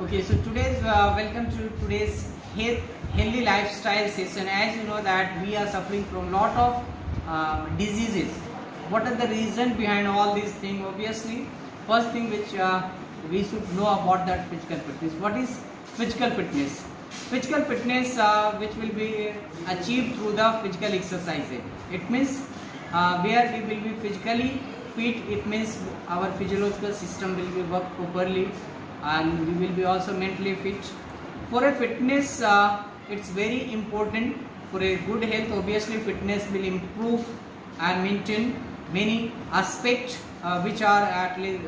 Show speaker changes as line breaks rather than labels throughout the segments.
Okay, so today's welcome to today's healthy lifestyle session. As you know that we are suffering from lot of diseases. What are the reason behind all these things? Obviously, first thing which we should know about that physical fitness. What is physical fitness? Physical fitness which will be achieved through the physical exercises. It means where we will be physically fit. It means our physiological system will be work properly, and we will be also mentally fit. For a fitness, it's very important for a good health. Obviously, fitness will improve and maintain many aspects which are at least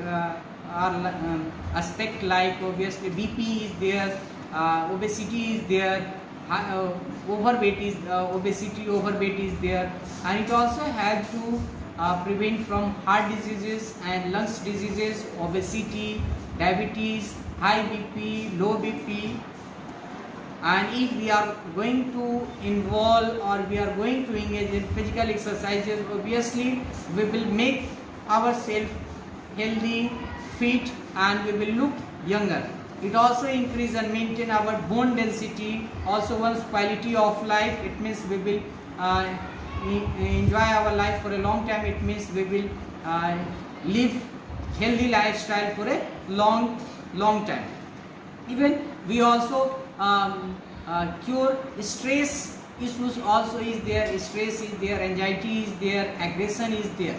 aspect like obviously BP is there, obesity is there, overweight is overweight is there, and it also helps to prevent from heart diseases and lungs diseases, obesity, diabetes, high BP, low BP. And if we are going to involve or we are going to engage in physical exercises, obviously we will make ourselves healthy, fit, and we will look younger. It also increase and maintain our bone density, also one's quality of life. It means we will enjoy our life for a long time. It means we will live healthy lifestyle for a long time. Even we also cure stress issues also is there. Stress is there, anxiety is there, aggression is there.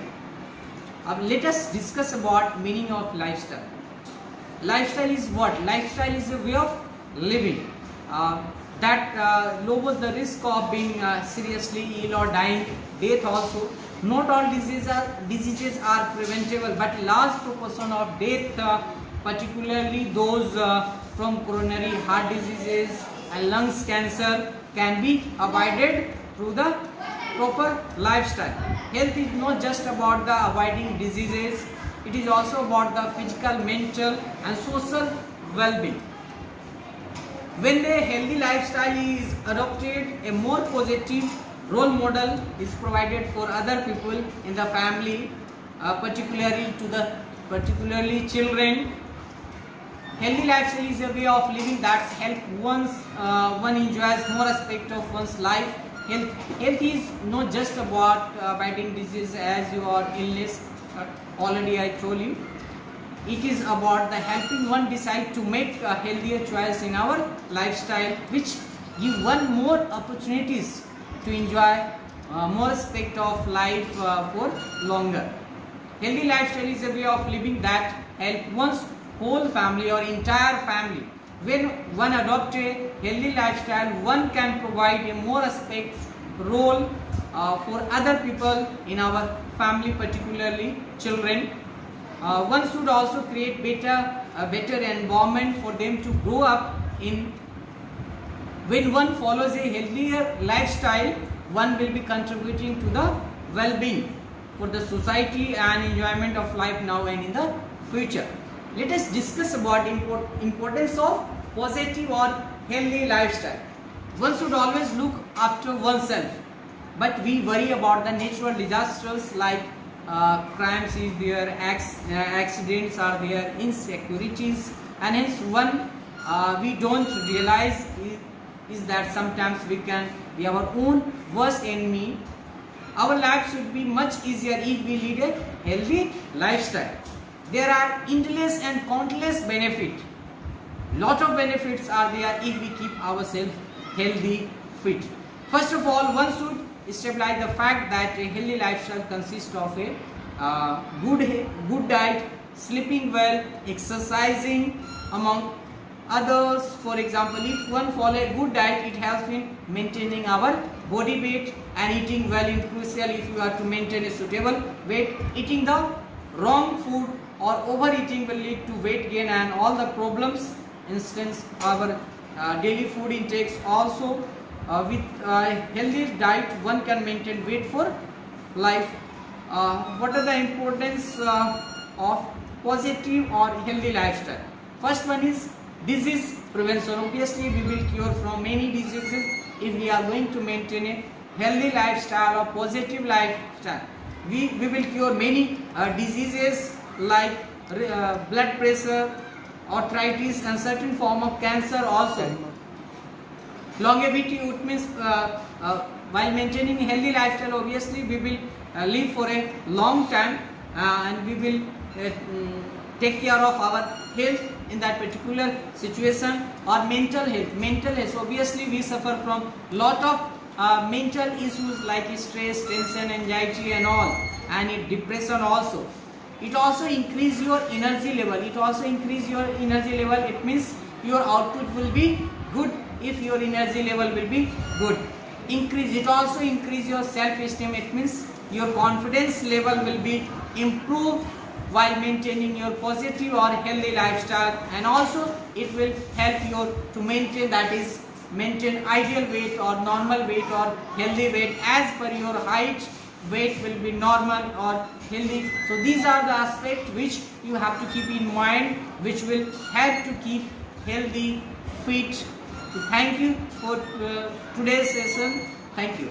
Let us discuss about meaning of lifestyle. Lifestyle is what? Lifestyle is a way of living that lowers the risk of being seriously ill or dying, death also. Not all diseases are preventable, but large proportion of death, particularly those from coronary heart diseases and lungs cancer, can be avoided through the proper lifestyle. Health is not just about the avoiding diseases, it is also about the physical, mental and social well-being. When a healthy lifestyle is adopted, a more positive role model is provided for other people in the family, particularly children. Healthy lifestyle is a way of living that helps one enjoys more aspect of one's life. Health is not just about fighting disease as your illness. Already I told you. It is about the helping one decide to make a healthier choice in our lifestyle, which give one more opportunities to enjoy more aspect of life for longer. Healthy lifestyle is a way of living that help one's whole family or entire family. When one adopts a healthy lifestyle, one can provide a more aspect role for other people in our family, particularly children. One should also create better environment for them to grow up in. When one follows a healthier lifestyle, one will be contributing to the well-being for the society and enjoyment of life now and in the future. Let us discuss about importance of positive or healthy lifestyle. One should always look after oneself, but we worry about the natural disasters like crimes is there, accidents are there, insecurities, and hence we don't realize is that sometimes we can be our own worst enemy. Our life should be much easier if we lead a healthy lifestyle. There are endless and countless benefits. Lot of benefits are there if we keep ourselves healthy, fit. First of all, one should establish the fact that a healthy lifestyle consists of a good diet, sleeping well, exercising, among others. For example, if one follows a good diet, it helps in maintaining our body weight, and eating well is crucial if you are to maintain a suitable weight. Eating the wrong food or overeating will lead to weight gain and all the problems. Instance, our daily food intakes also. With healthy diet, one can maintain weight for life. What are the importance of positive or healthy lifestyle? First one is disease prevention. Obviously, we will cure from many diseases if we are going to maintain a healthy lifestyle or positive lifestyle. We will cure many diseases like blood pressure, arthritis and certain form of cancer also. Longevity, it means while maintaining healthy lifestyle, obviously we will live for a long time and we will take care of our health in that particular situation. Or mental health, obviously we suffer from lot of mental issues like stress, tension, anxiety and all, and depression also. It also increase your energy level. It means your output will be good if your energy level will be good. It also increase your self-esteem. It means your confidence level will be improved while maintaining your positive or healthy lifestyle, and also it will help you to maintain ideal weight or normal weight or healthy weight as per your height. Weight will be normal or healthy. So these are the aspects which you have to keep in mind, which will help to keep healthy, fit. So thank you for today's session. Thank you.